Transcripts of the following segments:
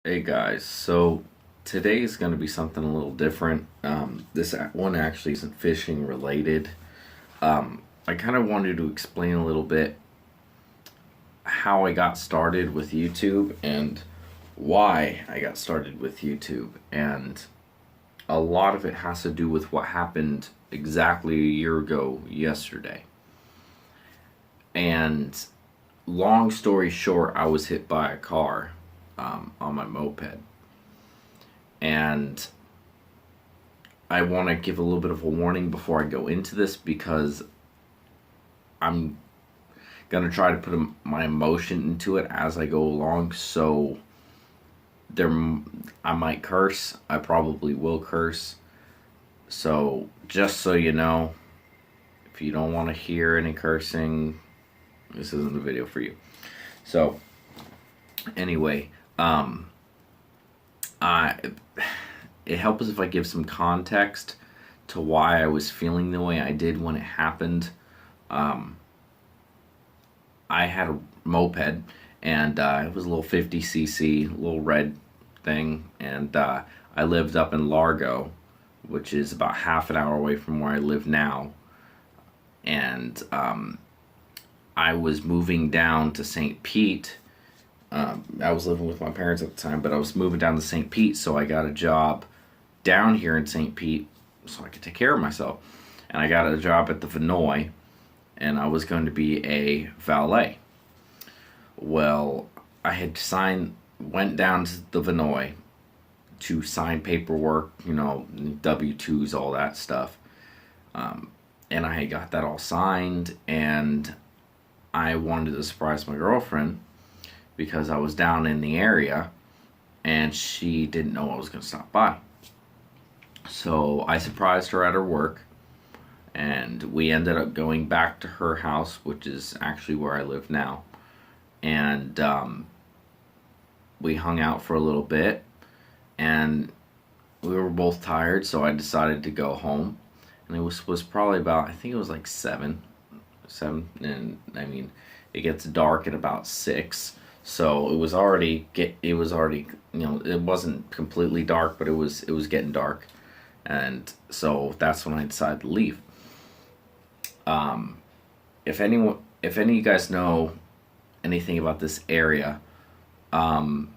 Hey guys, so today is going to be something a little different. This one actually isn't fishing related. I kind of wanted to explain a little bit how I got started with YouTube and why I got started with YouTube. And a lot of it has to do with what happened exactly a year ago yesterday. And long story short, I was hit by a car on my moped. And I want to give a little bit of a warning before I go into this because I'm going to try to put my emotion into it as I go along. So there, I might curse. I probably will curse. So just so you know, if you don't want to hear any cursing, this isn't the video for you. So anyway, I it helps if I give some context to why I was feeling the way I did when it happened. Um, I had a moped, and it was a little 50cc, little red thing, and I lived up in Largo, which is about half an hour away from where I live now. And I was moving down to St. Pete. I was living with my parents at the time, but I was moving down to St. Pete, so I got a job down here in St. Pete so I could take care of myself. And I got a job at the Vinoy, and I was going to be a valet. Well, I had went down to the Vinoy to sign paperwork, W-2s, all that stuff. And I had got that all signed, and I wanted to surprise my girlfriend because I was down in the area and she didn't know I was going to stop by. So I surprised her at her work, and we ended up going back to her house, which is actually where I live now. And we hung out for a little bit, and we were both tired, so I decided to go home. And it was probably about, I think it was like 7, and I mean, it gets dark at about 6. So it was already, it wasn't completely dark, but it was getting dark. And so that's when I decided to leave. If any of you guys know anything about this area, when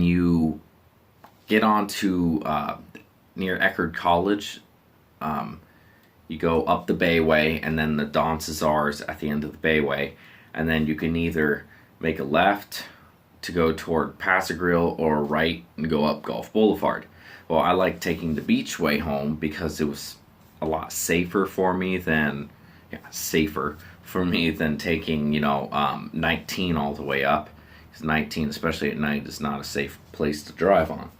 you get onto near Eckerd College, you go up the Bayway, and then the Don Cesar's at the end of the Bayway, and then you can either make a left to go toward Pass-A-Grille or a right and go up Gulf Boulevard. Well, I like taking the Beachway home because it was a lot safer for me than taking 19 all the way up, because 19, especially at night, is not a safe place to drive on.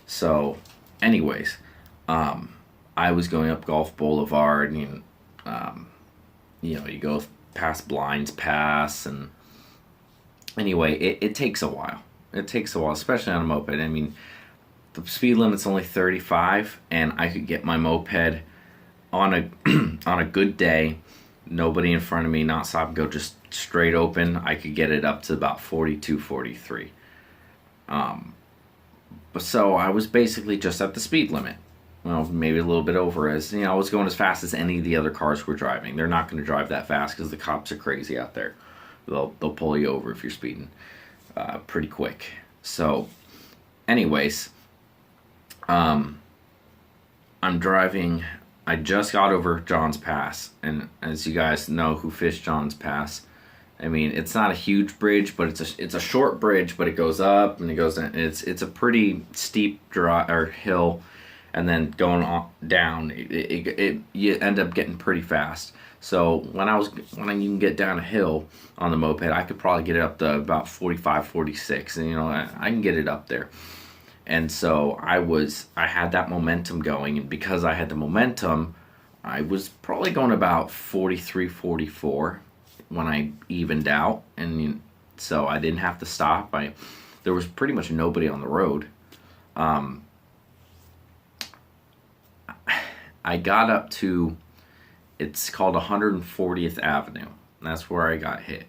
So anyways, I was going up Gulf Boulevard, and you go past Blinds Pass, and anyway, it takes a while. It takes a while, especially on a moped. I mean, the speed limit's only 35, and I could get my moped on a on a good day, nobody in front of me, not stop and go, just straight open. I could get it up to about 42, 43. But so I was basically just at the speed limit. Well, maybe a little bit over, as I was going as fast as any of the other cars were driving. They're not going to drive that fast because the cops are crazy out there. They'll pull you over if you're speeding pretty quick. So, anyways, I'm driving. I just got over Johns Pass, and as you guys know who fished Johns Pass, I mean, it's not a huge bridge, but it's a short bridge, but it goes up and it goes down. It's a pretty steep hill, and then going on down, you end up getting pretty fast. So when I can get down a hill on the moped, I could probably get it up to about 45, 46, and I can get it up there. And so I had that momentum going, and because I had the momentum, I was probably going about 43, 44 when I evened out, and so I didn't have to stop. There was pretty much nobody on the road. I got up to, it's called 140th Avenue. That's where I got hit.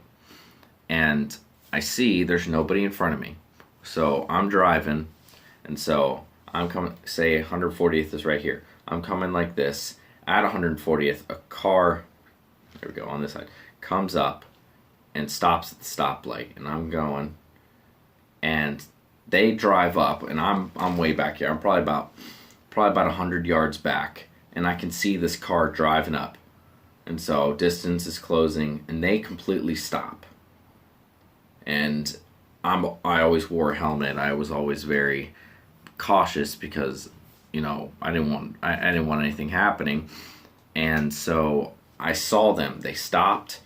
And I see there's nobody in front of me. So I'm driving, and so I'm coming, say 140th is right here. I'm coming like this. At 140th, a car, there we go, on this side, comes up and stops at the stoplight, and I'm going, and they drive up, and I'm way back here. I'm probably about 100 yards back, and I can see this car driving up. And so distance is closing, and they completely stop. And I always wore a helmet. I was always very cautious because, I didn't want anything happening. And so I saw them. They stopped.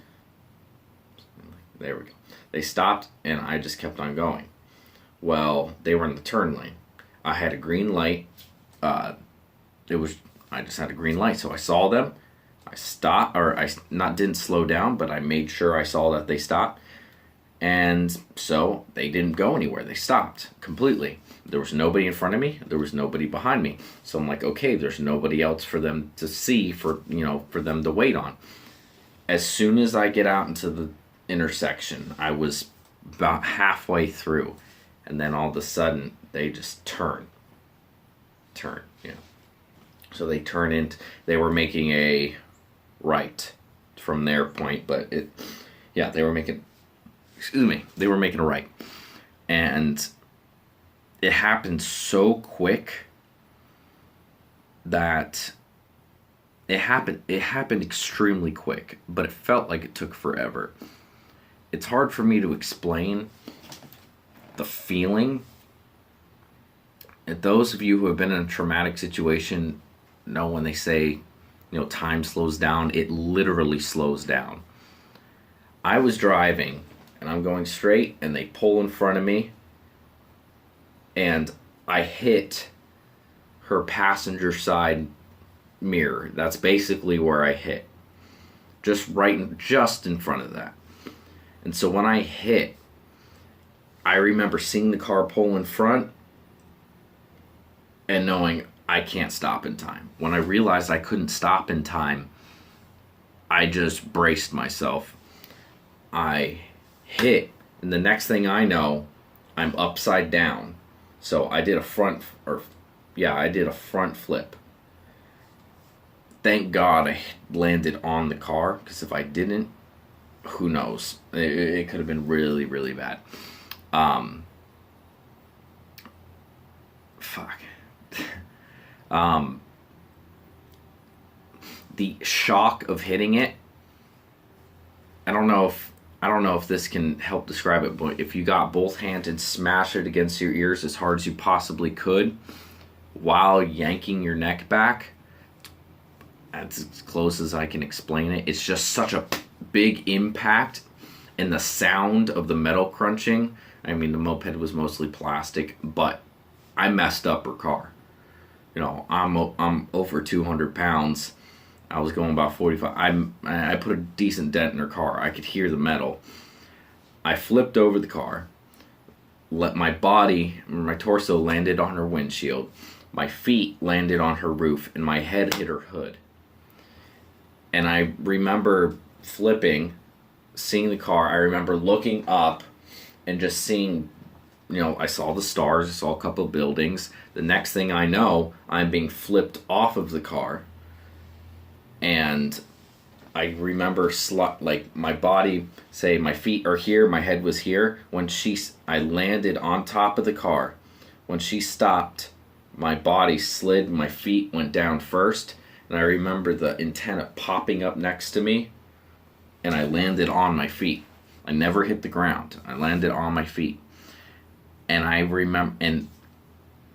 There we go. They stopped, and I just kept on going. Well, they were in the turn lane. I had a green light. I just had a green light, so I saw them. I stopped, or didn't slow down, but I made sure I saw that they stopped. And so they didn't go anywhere. They stopped completely. There was nobody in front of me. There was nobody behind me. So I'm like, okay, there's nobody else for them to see, for them to wait on. As soon as I get out into the intersection, I was about halfway through, and then all of a sudden they just turn. So they turn in. They were making a right from their point, but they were making. They were making a right, and it happened so quick that it happened extremely quick, but it felt like it took forever. It's hard for me to explain the feeling. And those of you who have been in a traumatic situation know when they say, time slows down, it literally slows down. I was driving, and I'm going straight, and they pull in front of me, and I hit her passenger side mirror. That's basically where I hit. Just in front of that. And so when I hit, I remember seeing the car pull in front and knowing I can't stop in time. When I realized I couldn't stop in time, I just braced myself. I hit, and the next thing I know, I'm upside down. So I did a front flip. Thank God I landed on the car, because if I didn't, who knows? It could have been really, really bad. The shock of hitting it, I don't know if this can help describe it, but if you got both hands and smashed it against your ears as hard as you possibly could while yanking your neck back, that's as close as I can explain it. It's just such a big impact, and the sound of the metal crunching. I mean, the moped was mostly plastic, but I messed up her car. I'm over 200 pounds. I was going about 45. I put a decent dent in her car. I could hear the metal. I flipped over the car. My torso landed on her windshield. My feet landed on her roof, and my head hit her hood. And I remember flipping, seeing the car. I remember looking up and just seeing, I saw the stars. I saw a couple of buildings. The next thing I know, I'm being flipped off of the car. And I remember my body, say my feet are here, my head was here. I landed on top of the car. When she stopped, my body slid, my feet went down first. And I remember the antenna popping up next to me, and I landed on my feet. I never hit the ground. I landed on my feet. And I remember, and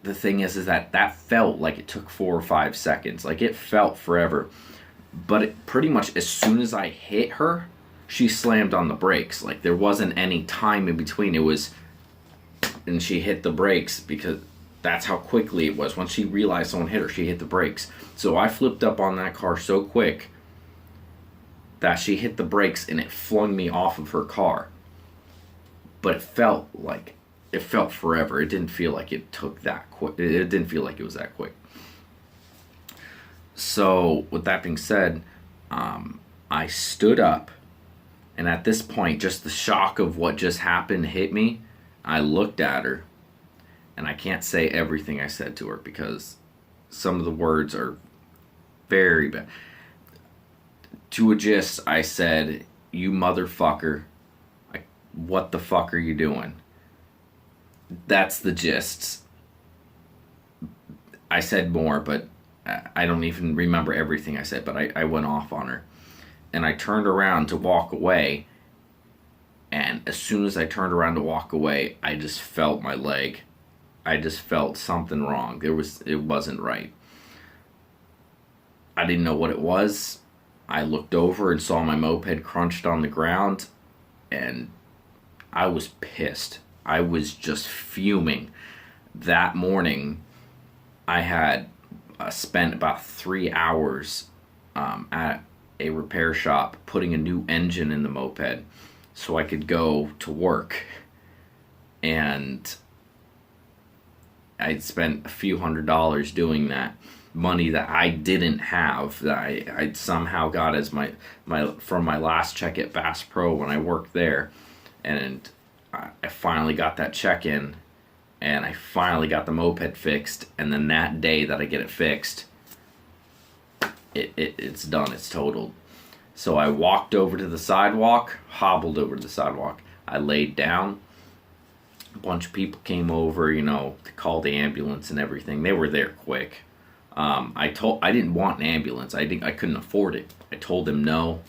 the thing is that felt like it took 4 or 5 seconds. Like, it felt forever. But it pretty much, as soon as I hit her, she slammed on the brakes. Like, there wasn't any time in between. It was, and she hit the brakes because that's how quickly it was. Once she realized someone hit her, she hit the brakes. So I flipped up on that car so quick that she hit the brakes, and it flung me off of her car. But it felt forever. It didn't feel like it took that quick. It didn't feel like it was that quick. So with that being said, I stood up, and at this point, just the shock of what just happened hit me. I looked at her, and I can't say everything I said to her because some of the words are very bad. To a gist, I said, "You motherfucker, what the fuck are you doing?" That's the gist. I said more, but I don't even remember everything I said, but I went off on her. And I turned around to walk away, and as soon as I turned around to walk away, I just felt my leg. I just felt something wrong. It wasn't right. I didn't know what it was. I looked over and saw my moped crunched on the ground, and I was pissed. I was just fuming. That morning, I had spent about 3 hours at a repair shop putting a new engine in the moped so I could go to work. And I'd spent a few $100s doing that. Money that I didn't have, that I'd somehow got as my from my last check at Bass Pro when I worked there. And I finally got that check in, and I finally got the moped fixed. And then that day that I get it fixed, it's done, it's totaled. So I walked over to the sidewalk, hobbled over to the sidewalk. I laid down. A bunch of people came over, to call the ambulance and everything. They were there quick. I didn't want an ambulance. I couldn't afford it. I told them no.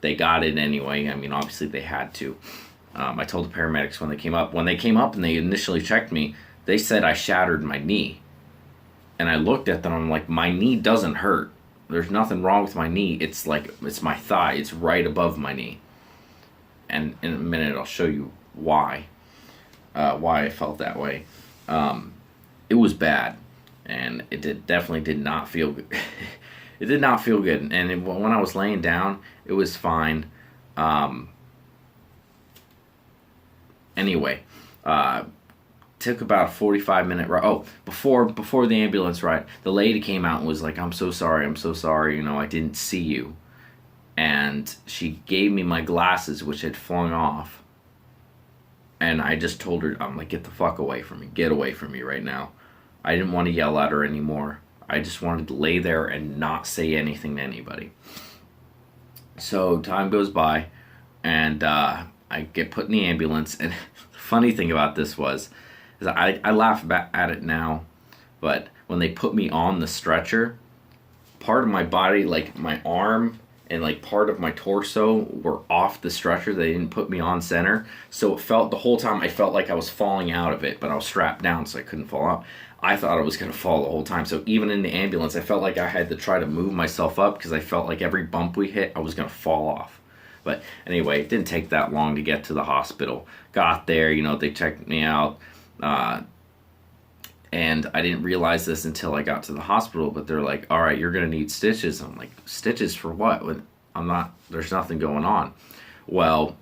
They got it anyway. I mean, obviously they had to. I told the paramedics when they came up. When they came up and they initially checked me, they said I shattered my knee. And I looked at them. I'm like, my knee doesn't hurt. There's nothing wrong with my knee. It's my thigh. It's right above my knee. And in a minute, I'll show you why I felt that way. It was bad, and it definitely did not feel good. It did not feel good. And when I was laying down, it was fine. Anyway, took about a 45-minute ride. Oh, before the ambulance ride, the lady came out and was like, I'm so sorry, I didn't see you. And she gave me my glasses, which had flung off. And I just told her, I'm like, get the fuck away from me. Get away from me right now. I didn't want to yell at her anymore. I just wanted to lay there and not say anything to anybody. So time goes by, and I get put in the ambulance. And the funny thing about this is I laugh at it now, but when they put me on the stretcher, part of my body, like my arm and like part of my torso, were off the stretcher. They didn't put me on center. So the whole time I felt like I was falling out of it, but I was strapped down so I couldn't fall out. I thought I was going to fall the whole time. So even in the ambulance, I felt like I had to try to move myself up because I felt like every bump we hit, I was going to fall off. But anyway, it didn't take that long to get to the hospital. Got there, they checked me out. And I didn't realize this until I got to the hospital, but they're like, all right, you're going to need stitches. I'm like, stitches for what? There's nothing going on. Well,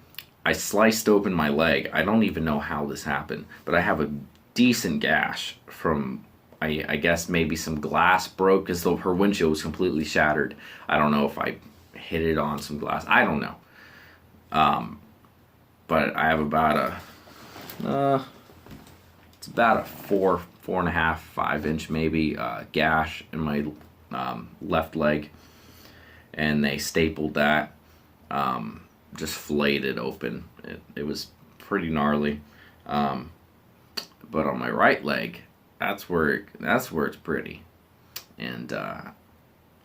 I sliced open my leg. I don't even know how this happened, but I have a decent gash from, I guess maybe some glass broke because her windshield was completely shattered. I don't know if I hit it on some glass. I don't know. But I have about it's about a 4.5, 5-inch maybe gash in my left leg, and they stapled that, just flayed it open. It was pretty gnarly. But on my right leg, that's where it's pretty, and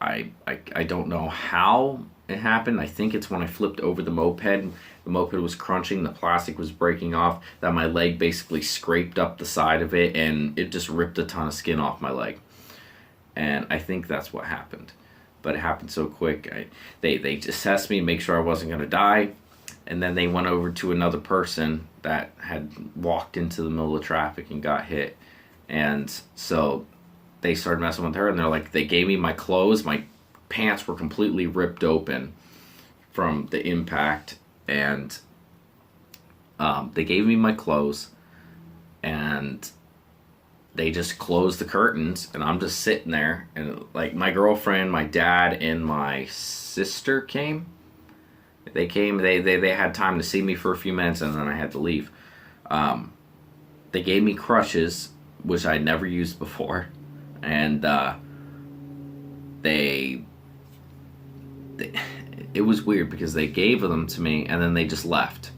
I don't know how it happened. I think it's when I flipped over the moped. The moped was crunching, the plastic was breaking off, that my leg basically scraped up the side of it, and it just ripped a ton of skin off my leg. And I think that's what happened. But it happened so quick. They assessed me, make sure I wasn't going to die, and then they went over to another person that had walked into the middle of traffic and got hit. And so they started messing with her, and they gave me my clothes. My pants were completely ripped open from the impact, and they gave me my clothes, and they just closed the curtains, and I'm just sitting there, and my girlfriend, my dad, and my sister came. They came. They had time to see me for a few minutes, and then I had to leave. They gave me crutches, which I never used before, and they, they it was weird because they gave them to me and then they just left.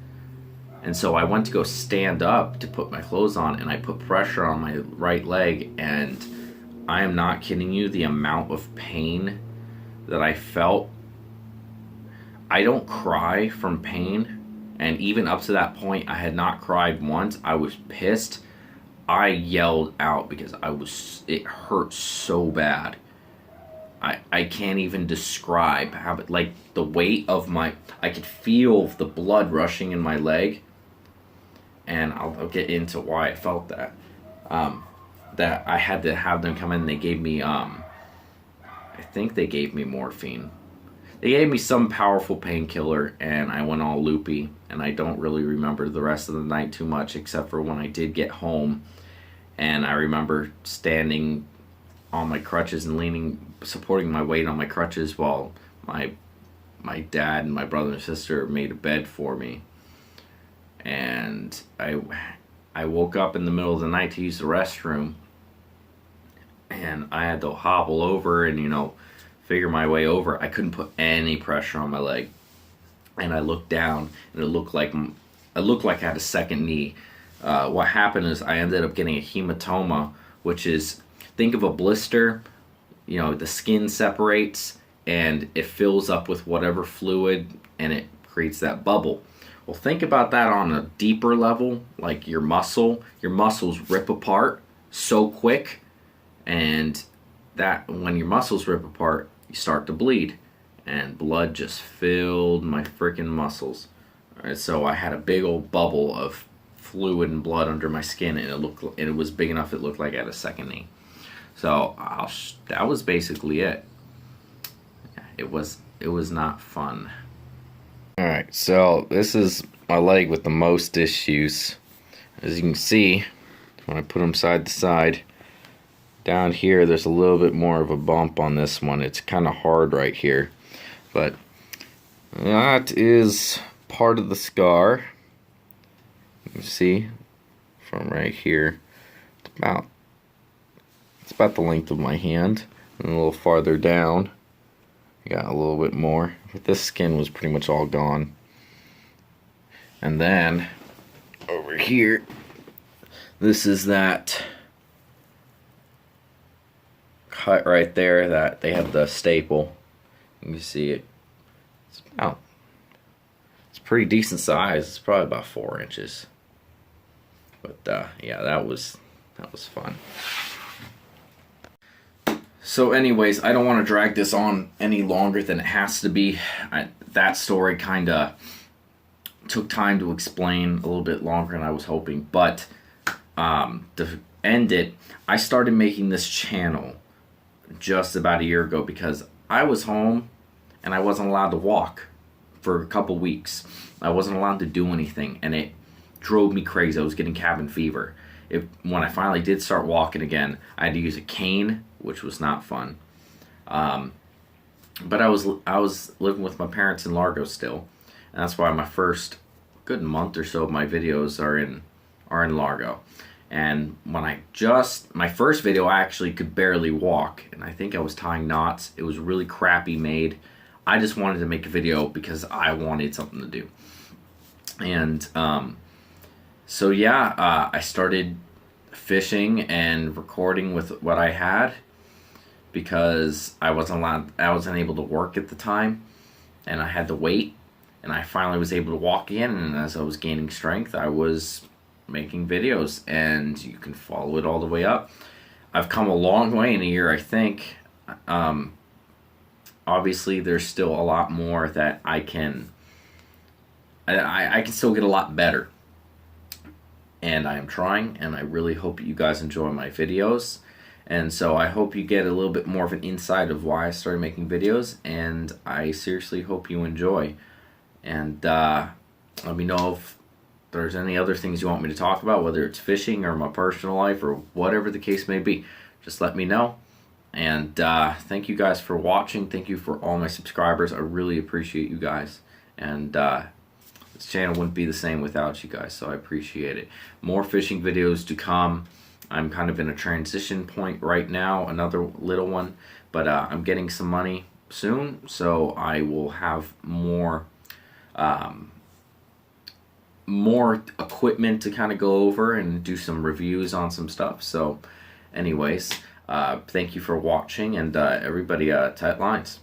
And so I went to go stand up to put my clothes on, and I put pressure on my right leg, and I am not kidding you, the amount of pain that I felt. I don't cry from pain, and even up to that point I had not cried once. I was pissed. I yelled out because it hurt so bad. I can't even describe how, like, the weight of I could feel the blood rushing in my leg, and I'll get into why I felt that. That I had to have them come in. They gave me, I think they gave me morphine. They gave me some powerful painkiller, and I went all loopy, and I don't really remember the rest of the night too much, except for when I did get home, and I remember standing on my crutches and supporting my weight on my crutches while my dad and my brother and sister made a bed for me. And I woke up in the middle of the night to use the restroom, and I had to hobble over and, figure my way over. I couldn't put any pressure on my leg, and I looked down, and it looked like I had a second knee. What happened is I ended up getting a hematoma, which is, think of a blister. The skin separates and it fills up with whatever fluid, and it creates that bubble. Well, think about that on a deeper level, like your muscles rip apart so quick, and that when your muscles rip apart, you start to bleed, and blood just filled my freaking muscles. And so I had a big old bubble of fluid and blood under my skin, and it was big enough it looked like I had a second knee. So that was basically it. It was not fun. All right, so this is my leg with the most issues. As you can see, when I put them side to side, down here there's a little bit more of a bump on this one. It's kind of hard right here, but that is part of the scar. You can see from right here, it's about the length of my hand, and a little farther down got a little bit more, but this skin was pretty much all gone. And then over here, this is that cut right there that they have the staple. You can see it. It's pretty decent size. It's probably about 4 inches. But yeah, that was fun. So anyways, I don't want to drag this on any longer than it has to be. That story kind of took time to explain, a little bit longer than I was hoping. But to end it, I started making this channel just about a year ago because I was home and I wasn't allowed to walk for a couple weeks. I wasn't allowed to do anything, and it drove me crazy. I was getting cabin fever. When I finally did start walking again, I had to use a cane, which was not fun. But I was living with my parents in Largo still, and that's why my first good month or so of my videos are in Largo. And when my first video, I actually could barely walk, and I think I was tying knots. It was really crappy made. I just wanted to make a video because I wanted something to do. And so yeah, I started fishing and recording with what I had because I wasn't able to work at the time, and I had to wait, and I finally was able to walk again, and as I was gaining strength, I was making videos, and you can follow it all the way up. I've come a long way in a year, I think. Obviously there's still a lot more that I can still get a lot better, and I am trying, and I really hope you guys enjoy my videos. And so I hope you get a little bit more of an insight of why I started making videos, and I seriously hope you enjoy. And let me know if there's any other things you want me to talk about, whether it's fishing or my personal life or whatever the case may be. Just let me know. And thank you guys for watching. Thank you for all my subscribers. I really appreciate you guys. And this channel wouldn't be the same without you guys, so I appreciate it. More fishing videos to come. I'm kind of in a transition point right now, another little one, but I'm getting some money soon, so I will have more equipment to kind of go over and do some reviews on some stuff. So, anyways, thank you for watching, and everybody, tight lines.